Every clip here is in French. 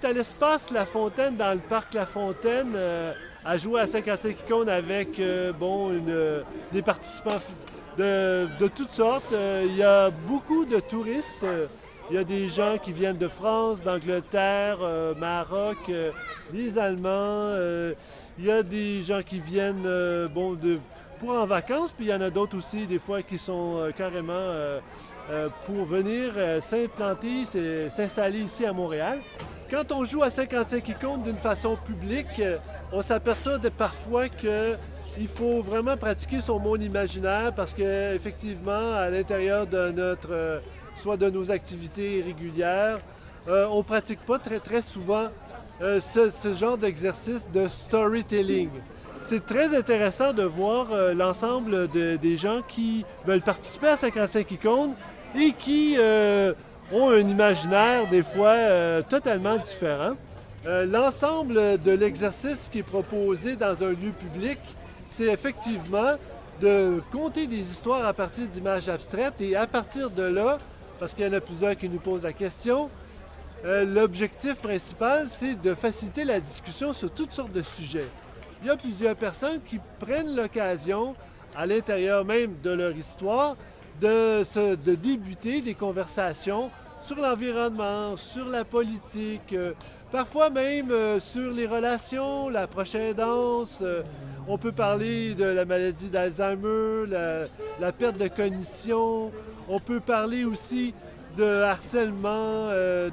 est à l'espace La Fontaine, dans le parc La Fontaine, à jouer à 55 icônes avec des participants de toutes sortes. Il y a beaucoup de touristes. Il y a des gens qui viennent de France, d'Angleterre, Maroc, des Allemands. Il y a des gens qui viennent pour en vacances, puis il y en a d'autres aussi, des fois, qui sont carrément pour venir s'implanter, s'installer ici à Montréal. Quand on joue à 55 icônes d'une façon publique, on s'aperçoit parfois qu'il faut vraiment pratiquer son monde imaginaire parce qu'effectivement, à l'intérieur de soit de nos activités régulières, on ne pratique pas très, très souvent ce genre d'exercice de storytelling. C'est très intéressant de voir l'ensemble des gens qui veulent participer à 55 icônes et qui ont un imaginaire des fois totalement différent. L'ensemble de l'exercice qui est proposé dans un lieu public, c'est effectivement de conter des histoires à partir d'images abstraites et à partir de là, parce qu'il y en a plusieurs qui nous posent la question, l'objectif principal, c'est de faciliter la discussion sur toutes sortes de sujets. Il y a plusieurs personnes qui prennent l'occasion, à l'intérieur même de leur histoire, de débuter des conversations sur l'environnement, sur la politique, parfois même sur les relations, la prochaine danse. On peut parler de la maladie d'Alzheimer, la perte de cognition. On peut parler aussi de harcèlement,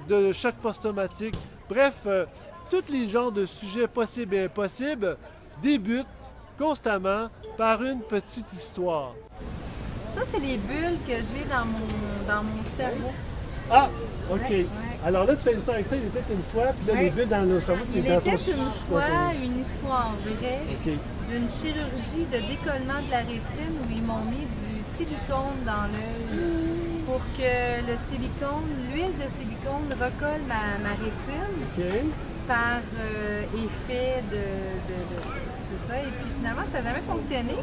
de choc post-traumatique. Bref, tous les genres de sujets possibles et impossibles débutent constamment par une petite histoire. Ça, c'est les bulles que j'ai dans mon cerveau. Ah, OK. Ouais. Alors là, tu fais une histoire avec ça, il était une fois, puis là, les bulles dans le cerveau, tu Il es dans était ton une fois une histoire vraie d'une chirurgie de décollement de la rétine où ils m'ont mis du silicone dans l'œil pour que l'huile de silicone recolle ma rétine par effet c'est ça. Et puis finalement, ça n'a jamais fonctionné.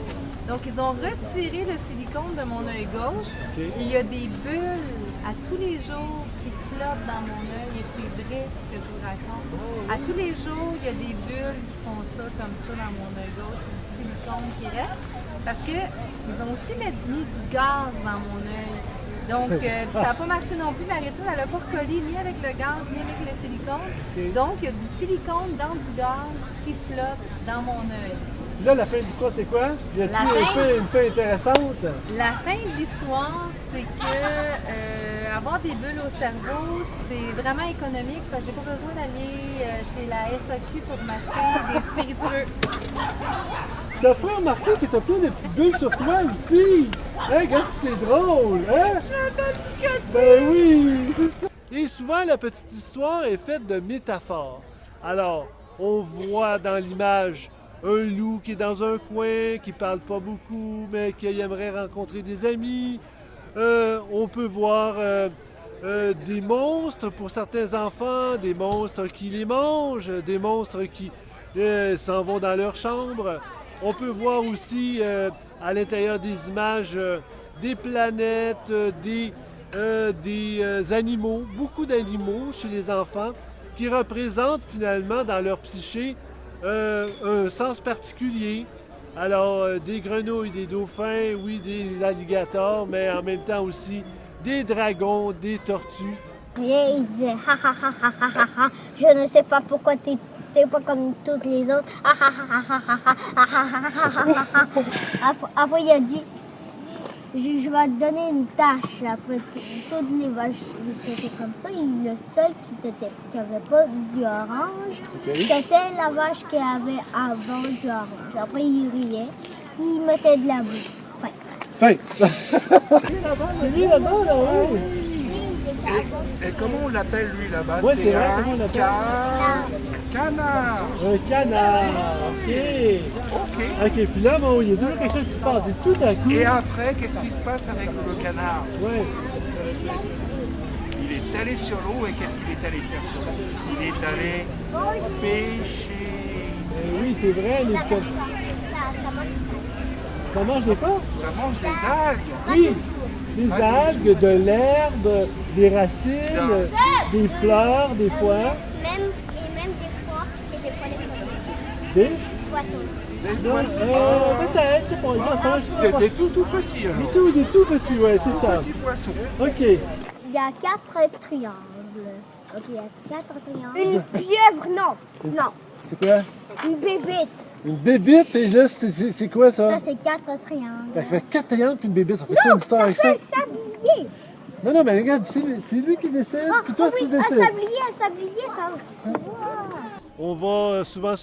Donc, ils ont retiré le silicone de mon œil gauche. Et il y a des bulles à tous les jours qui flottent dans mon œil. Et c'est vrai ce que je vous raconte. À tous les jours, il y a des bulles qui font ça comme ça dans mon œil gauche. C'est du silicone qui reste. Parce qu'ils ont aussi mis du gaz dans mon œil. Donc, ça n'a pas marché non plus. La rétine, elle n'a pas recollé ni avec le gaz, ni avec le silicone. Donc, il y a du silicone dans du gaz qui flotte dans mon œil. Là, la fin de l'histoire, c'est quoi? Y a-t-il une fin intéressante? La fin de l'histoire, c'est que avoir des bulles au cerveau, c'est vraiment économique parce que j'ai pas besoin d'aller chez la SAQ pour m'acheter des spiritueux. Je t'ai fait remarquer que t'as plein de petites bulles sur toi aussi! Hein, gars, c'est drôle, hein? Je m'appelle Picotty! Ben oui, c'est ça! Et souvent, la petite histoire est faite de métaphores. Alors, on voit dans l'image un loup qui est dans un coin, qui parle pas beaucoup, mais qui aimerait rencontrer des amis. On peut voir des monstres pour certains enfants, des monstres qui les mangent, des monstres qui s'en vont dans leur chambre. On peut voir aussi à l'intérieur des images des planètes, des animaux, beaucoup d'animaux chez les enfants qui représentent finalement dans leur psyché un sens particulier. Alors, des grenouilles, des dauphins, oui, des alligators, mais en même temps aussi des dragons, des tortues. Et il disait ha ha ha ha ha ha ha, je ne sais pas pourquoi t'es pas comme toutes les autres. Ha ha ha ha ha ha ha ha ha ha. Après, il a dit je vais te donner une tâche. Après, toutes les vaches étaient comme ça. Et le seul qui n'avait pas du orange, c'était la vache qui avait avant du orange. Après, il riait. Il mettait de la boue. Fin. C'est lui là-bas, là, oui. Et comment on l'appelle, lui, là-bas? Oui, c'est vrai, un comment on l'appelle? Canard. Un canard, OK. OK, puis là, bon, il y a toujours quelque chose qui se passe. Et tout à coup... Et après, qu'est-ce qui se passe avec le canard? Ouais. Il est allé sur l'eau et qu'est-ce qu'il est allé faire sur l'eau? Il est allé pêcher. Oui, c'est vrai. Ça mange des quoi? Ça mange des algues. Oui, des algues, de l'herbe, des racines, des fleurs, des fois. Même Des Poissons. Des non, poissons. peut-être, c'est pas grave. Des tout petits alors. Des tout petits, ouais, c'est ça. Petits poissons. OK. Il y a 4 triangles. Ok, il y a 4 triangles. Une pieuvre, non. Non. C'est quoi? Une bébête. Une bébite, et là, c'est quoi ça? Ça, c'est 4 triangles. Ça fait 4 triangles puis une bébite. On fait ça une histoire Ça avec fait ça? un sablier. Non, mais regarde, c'est lui qui décide, puis toi, tu un décides. sablier, ça se voit. On va souvent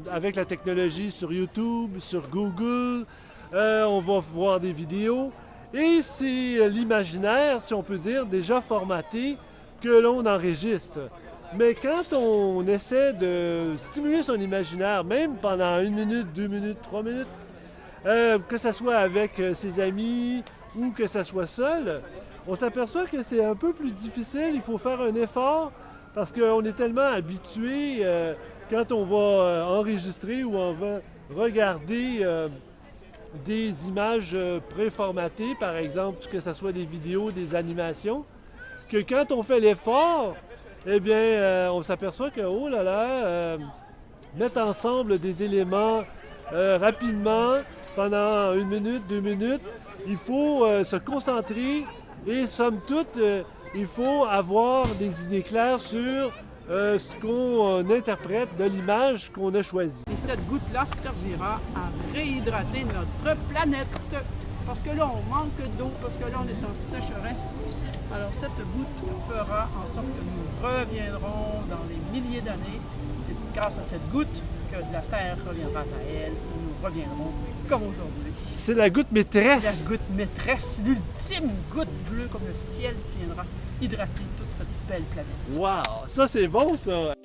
avec la technologie sur YouTube, sur Google, on va voir des vidéos. Et c'est l'imaginaire, si on peut dire, déjà formaté que l'on enregistre. Mais quand on essaie de stimuler son imaginaire, même pendant 1 minute, 2 minutes, 3 minutes, que ce soit avec ses amis ou que ce soit seul, on s'aperçoit que c'est un peu plus difficile. Il faut faire un effort parce qu'on est tellement habitué quand on va enregistrer ou on va regarder des images préformatées, par exemple, que ce soit des vidéos, des animations, que quand on fait l'effort, eh bien, on s'aperçoit que, oh là là, mettre ensemble des éléments rapidement, pendant 1 minute, 2 minutes, il faut se concentrer et, somme toute, il faut avoir des idées claires sur ce qu'on interprète de l'image qu'on a choisie. Et cette goutte-là servira à réhydrater notre planète. Parce que là, on manque d'eau, parce que là, on est en sécheresse. Alors, cette goutte fera en sorte que nous reviendrons dans les milliers d'années. C'est grâce à cette goutte que la Terre reviendra à elle. Et nous reviendrons comme aujourd'hui. C'est la goutte maîtresse. La goutte maîtresse, l'ultime goutte bleue comme le ciel qui viendra hydrater toute cette belle planète. Wow, ça c'est bon ça!